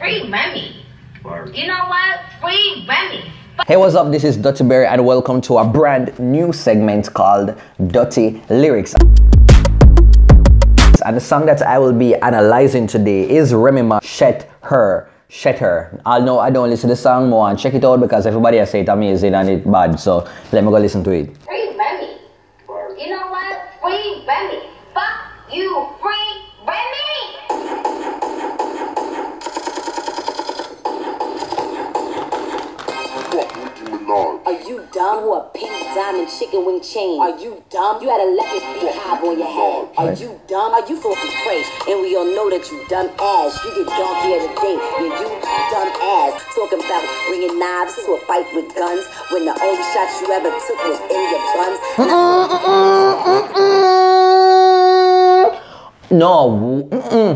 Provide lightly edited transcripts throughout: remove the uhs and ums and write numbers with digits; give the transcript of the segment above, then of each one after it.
Free Remy. You know what? Free Remy. Hey, what's up? This is Dutty Berry and welcome to a brand new segment called Dutty Lyrics. And the song that I will be analyzing today is Remy Shether. I know I don't listen to the song more and check it out because everybody has said it's amazing and it's bad, so let me go listen to it. Free Remy. You know what? Free Remy. Fuck you, free Remy. Are you dumb who a pink diamond chicken wing chain? Are you dumb? You had a leopard beehive on your head. Are you dumb? Are you fucking crazy? And we all know that you dumb ass. You get donkey of the day. Yeah, you dumb ass. Talking about bringing knives to a fight with guns when the only shots you ever took was in your buns. No,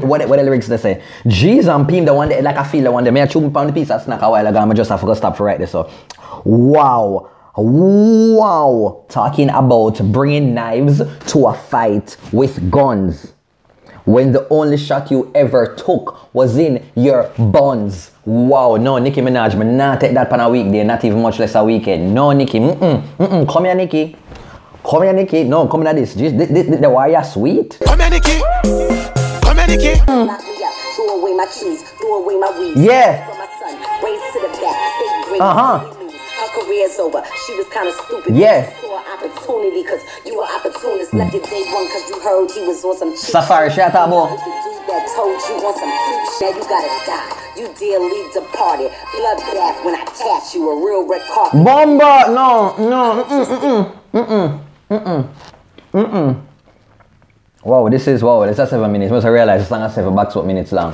what the lyrics they say? Jeez and Pim, the one that like I feel the one that may I chew me pound the piece of snack a while ago. I just have to stop for right there. So, wow, talking about bringing knives to a fight with guns when the only shot you ever took was in your buns. Wow, no, Nicki Minaj, me not take that pan a weekday, not even much less a weekend. No, Nicki, come here, Nicki. Come here, Nicki. No, come here, this. The warrior sweet. Come here, Nicki. Come here, Nicki. Knock me out. Throw away my keys. Throw away my weed. Yeah. For my son. Race to the back. Stay great. Her career's over. She was kind of stupid. Yeah. You saw an opportunity because you were opportunist. Left your day one because you heard he was on some cheap Safari, shut up, boy. The dude that told you on some cute shit. You gotta die. You dearly departed. Bloodbath when I catch you. A real red carpet. Bomba! No. Wow, this is 7 minutes. Must I realize it's not 7 back to minutes long.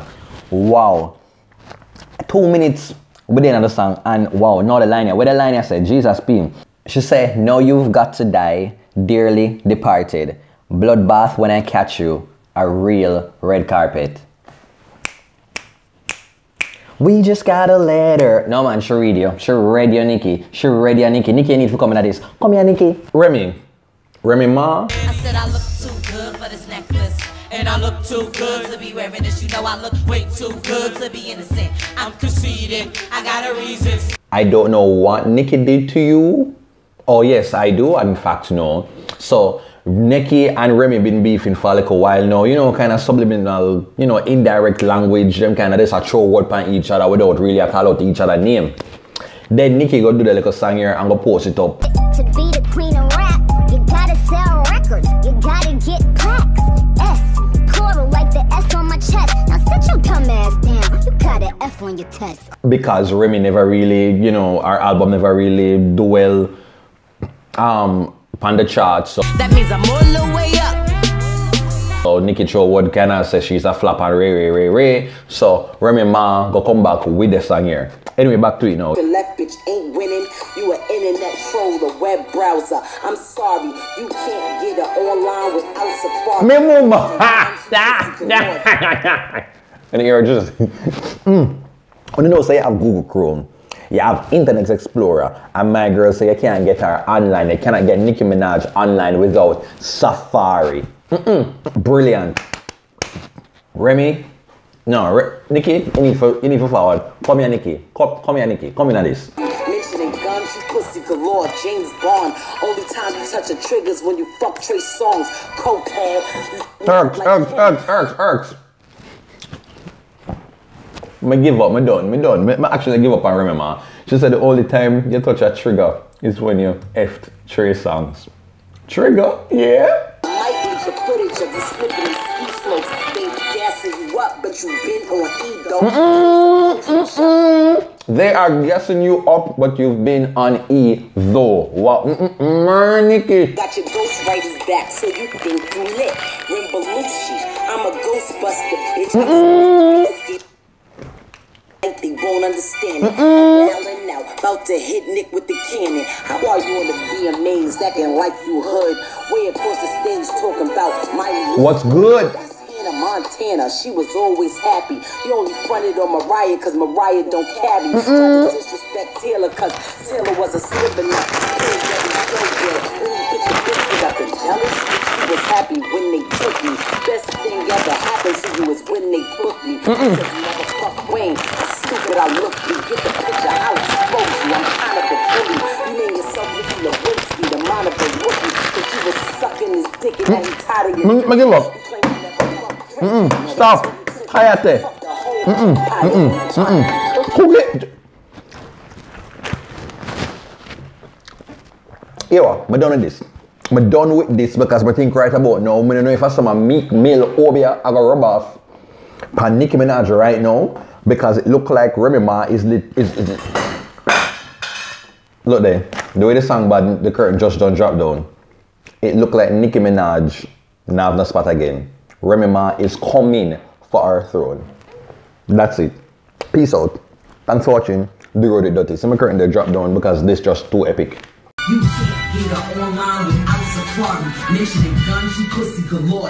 Wow. 2 minutes within the song and wow, now the line here. Where the line here said, Jesus P. She said, no, you've got to die, dearly departed. Bloodbath when I catch you, a real red carpet. We just got a letter. No man, she read you. She read you, Nicki. She read you, Nicki. Nicki, you need to come in this. Come here, Nicki. Remy Ma. I said I look too good for this necklace. And I look too good to be wearing this. You know I look way too good to be innocent. I'm conceding. I got a reason. I don't know what Nicki did to you. Oh yes, I do. In fact, no. So Nicki and Remy been beefing for like a while now. You know, kind of subliminal, you know, indirect language. Them kind of just a throw word on each other without really a call out each other name. Then Nicki go do the little song here and go post it up. To be the queen of rap, you gotta sell records. You gotta get plaques. S, plural like the S on my chest. Now sit your dumb ass down. You got an F on your test. Because Remy never really, you know, our album never really do well on the charts. So That means I'm all the way up. So Nicki throw word kind of says she's a flap and Ray. So Remy Ma go come back with the song here. Anyway, back to it now. The left bitch ain't winning. You an internet troll, a web browser. I'm sorry, you can't get her online without Safari. Me mama. And you're just when you know say you have Google Chrome, you have Internet Explorer, and my girl say you can't get her online. You cannot get Nicki Minaj online without Safari. Brilliant. Remy. No, Nicki, you need to forward. Come here, Nicki. Come here, Nicki. Come in this. Mentioning guns, you pussy galore. James Bond. Only time you touch the triggers when you fuck Trey Songs. Cokehead. Irks. I give up. I'm done. I actually give up on Remy Ma. She said the only time you touch a trigger is when you effed Trey Songs. Trigger? Yeah. Might need the footage of you slipping in ski slopes. They gassing you up, but you been on E though. They are gassing you up, but you've been on E though. Wow. Nicki. Got your ghostwriter's back, so you think you lit. Rimbalucci, I'm a ghostbuster, bitch. They won't understand it. Yelling now, about to hit Nick with the cannon. How are you on the VMAs acting like you heard? Way across the stage talking about my. What's good? Hannah Montana, she was always happy. You only fronted on Mariah cause Mariah don't carry. Tried to disrespect Taylor cause Taylor was a slipper now. Jealous? She was happy when they took me. Best thing ever happened to you is when they booked me. Never fuck Wayne. that I look through. Get the picture, I'll expose you. I'm kind of the bully. You name yourself Ricky Lewinsky, the mind of the rookie. But you was sucking his dick and now you tired of your Give up. Stop. Hayate. Cook it. Yo, I'm done with this. I'm done with this because I think right about now, I don't know if I saw my Meek Mill over here, I got rub off pan Nicki Minaj right now because it look like Remy Ma is lit. Look there, the way the song bad, the curtain just don't drop down. It look like Nicki Minaj now have no spot again. Remy Ma is coming for our throne. That's it. Peace out. Thanks for watching The Road It Dirty. So my curtain they drop down because this just too epic. You can't get her online without Safari. Mentioning guns, you pussy galore.